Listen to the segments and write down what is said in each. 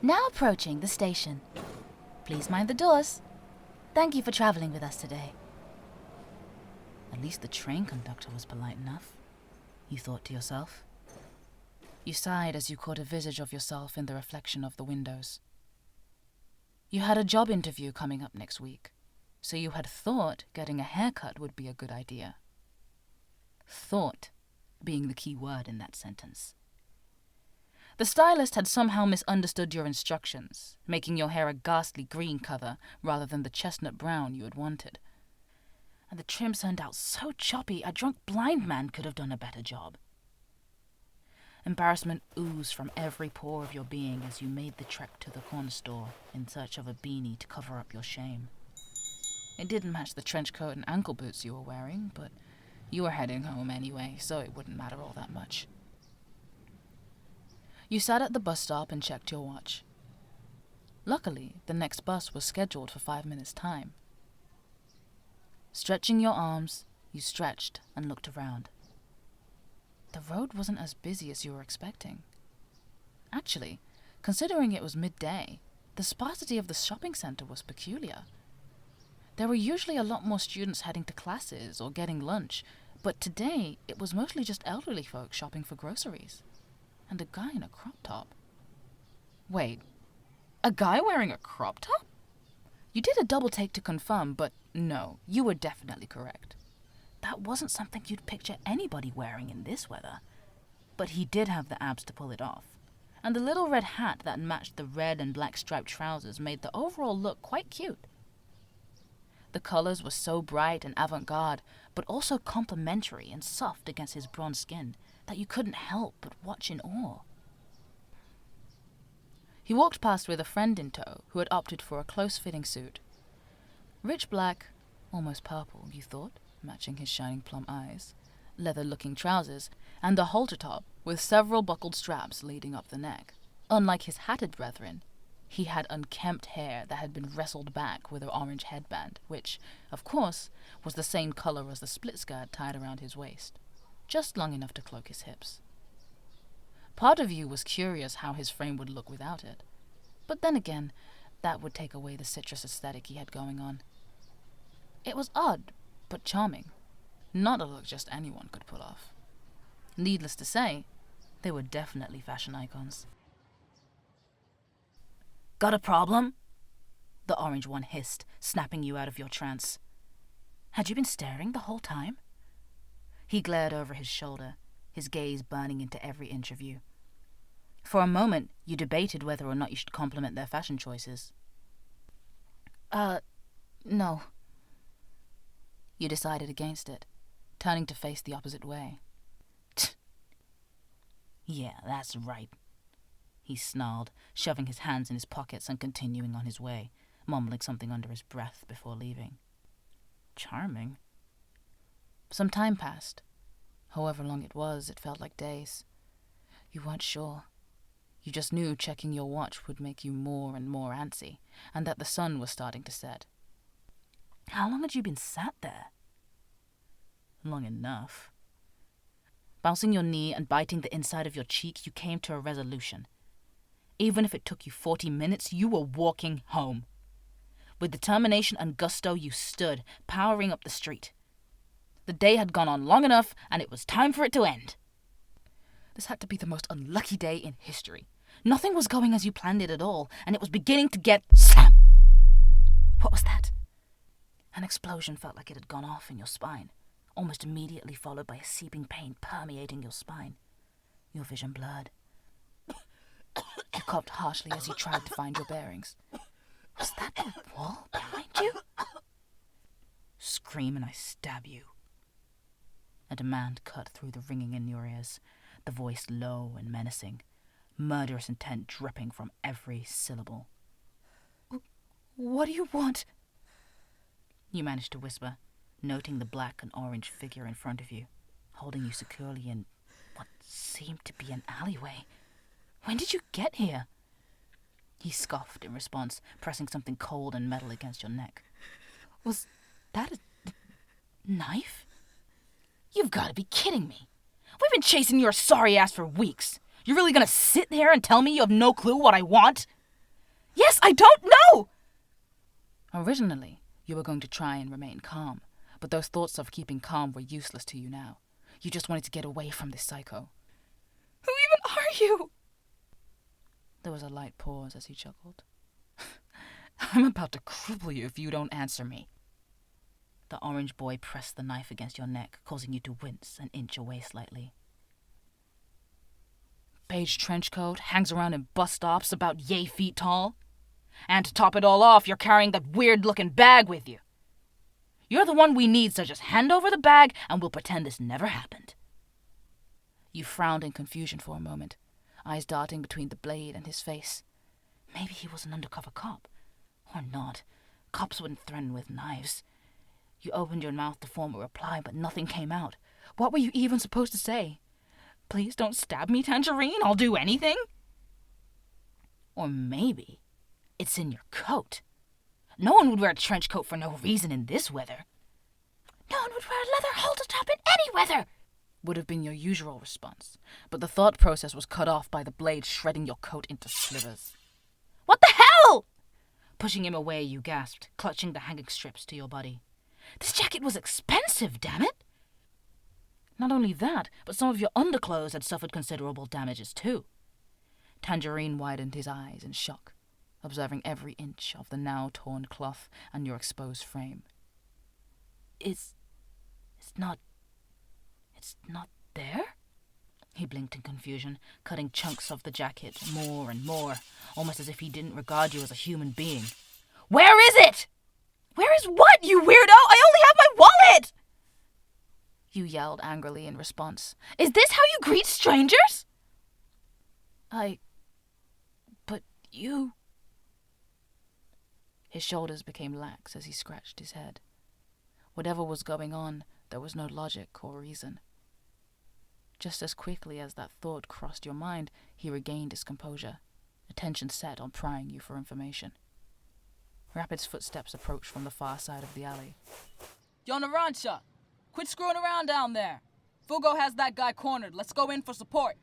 Now approaching the station. Please mind the doors. Thank you for traveling with us today. At least the train conductor was polite enough, you thought to yourself. You sighed as you caught a visage of yourself in the reflection of the windows. You had a job interview coming up next week, so you had thought getting a haircut would be a good idea. Thought being the key word in that sentence. The stylist had somehow misunderstood your instructions, making your hair a ghastly green color rather than the chestnut brown you had wanted. And the trim turned out so choppy a drunk blind man could have done a better job. Embarrassment oozed from every pore of your being as you made the trek to the corner store in search of a beanie to cover up your shame. It didn't match the trench coat and ankle boots you were wearing, but you were heading home anyway, so it wouldn't matter all that much. You sat at the bus stop and checked your watch. Luckily, the next bus was scheduled for 5 minutes' time. Stretching your arms, you stretched and looked around. The road wasn't as busy as you were expecting. Actually, considering it was midday, the sparsity of the shopping center was peculiar. There were usually a lot more students heading to classes or getting lunch, but today it was mostly just elderly folk shopping for groceries. And a guy in a crop top. Wait, a guy wearing a crop top? You did a double take to confirm, but no, you were definitely correct. That wasn't something you'd picture anybody wearing in this weather. But he did have the abs to pull it off, and the little red hat that matched the red and black striped trousers made the overall look quite cute. The colors were so bright and avant-garde, but also complementary and soft against his bronze skin, that you couldn't help but watch in awe. He walked past with a friend in tow who had opted for a close-fitting suit. Rich black, almost purple, you thought, matching his shining plum eyes, leather-looking trousers, and a halter top with several buckled straps leading up the neck. Unlike his hatted brethren, he had unkempt hair that had been wrestled back with an orange headband, which, of course, was the same color as the split skirt tied around his waist, just long enough to cloak his hips. Part of you was curious how his frame would look without it, but then again, that would take away the citrus aesthetic he had going on. It was odd, but charming, not a look just anyone could pull off. Needless to say, they were definitely fashion icons. "Got a problem?" the orange one hissed, snapping you out of your trance. Had you been staring the whole time? He glared over his shoulder, his gaze burning into every inch of you. For a moment, you debated whether or not you should compliment their fashion choices. No. You decided against it, turning to face the opposite way. "Yeah, that's right," he snarled, shoving his hands in his pockets and continuing on his way, mumbling something under his breath before leaving. Charming. Some time passed. However long it was, it felt like days. You weren't sure. You just knew checking your watch would make you more and more antsy, and that the sun was starting to set. How long had you been sat there? Long enough. Bouncing your knee and biting the inside of your cheek, you came to a resolution. Even if it took you 40 minutes, you were walking home. With determination and gusto, you stood, powering up the street. The day had gone on long enough, and it was time for it to end. This had to be the most unlucky day in history. Nothing was going as you planned it at all, and it was beginning to get slam. What was that? An explosion felt like it had gone off in your spine, almost immediately followed by a seeping pain permeating your spine. Your vision blurred. You coughed harshly as you tried to find your bearings. Was that the wall behind you? Scream and I stab you. A demand cut through the ringing in your ears, the voice low and menacing, murderous intent dripping from every syllable. "What do you want?" You managed to whisper, noting the black and orange figure in front of you, holding you securely in what seemed to be an alleyway. "When did you get here?" He scoffed in response, pressing something cold and metal against your neck. "Was that a knife? You've got to be kidding me. We've been chasing your sorry ass for weeks. You're really gonna sit there and tell me you have no clue what I want?" Yes, I don't know! Originally, you were going to try and remain calm, but those thoughts of keeping calm were useless to you now. You just wanted to get away from this psycho. Who even are you? There was a light pause as he chuckled. I'm about to cripple you if you don't answer me. The orange boy pressed the knife against your neck, causing you to wince and inch away slightly. Beige trench coat, hangs around in bus stops about yay feet tall. And to top it all off, you're carrying that weird-looking bag with you. You're the one we need, so just hand over the bag and we'll pretend this never happened. You frowned in confusion for a moment, eyes darting between the blade and his face. Maybe he was an undercover cop. Or not. Cops wouldn't threaten with knives. You opened your mouth to form a reply, but nothing came out. What were you even supposed to say? Please don't stab me, Tangerine. I'll do anything. Or maybe it's in your coat. No one would wear a trench coat for no reason in this weather. No one would wear a leather halter top in any weather, would have been your usual response, but the thought process was cut off by the blade shredding your coat into slivers. What the hell? Pushing him away, you gasped, clutching the hanging strips to your body. This jacket was expensive, damn it! Not only that, but some of your underclothes had suffered considerable damages too. Tangerine widened his eyes in shock, observing every inch of the now torn cloth and your exposed frame. It's not there? He blinked in confusion, cutting chunks of the jacket more and more, almost as if he didn't regard you as a human being. Where is it? Where is what, you weirdo? I only have my wallet! You yelled angrily in response. Is this how you greet strangers? But you... His shoulders became lax as he scratched his head. Whatever was going on, there was no logic or reason. Just as quickly as that thought crossed your mind, he regained his composure, attention set on prying you for information. Rapid's footsteps approached from the far side of the alley. Yo, Narancia, quit screwing around down there. Fugo has that guy cornered. Let's go in for support.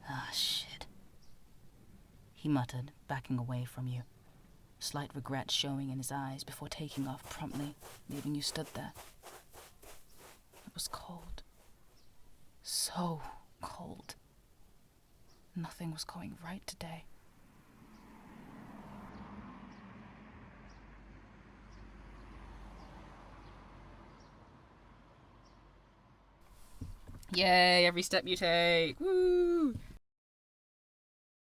Ah, shit. He muttered, backing away from you, slight regret showing in his eyes before taking off promptly, leaving you stood there. It was cold. So cold. Nothing was going right today. Yay, every step you take. Woo!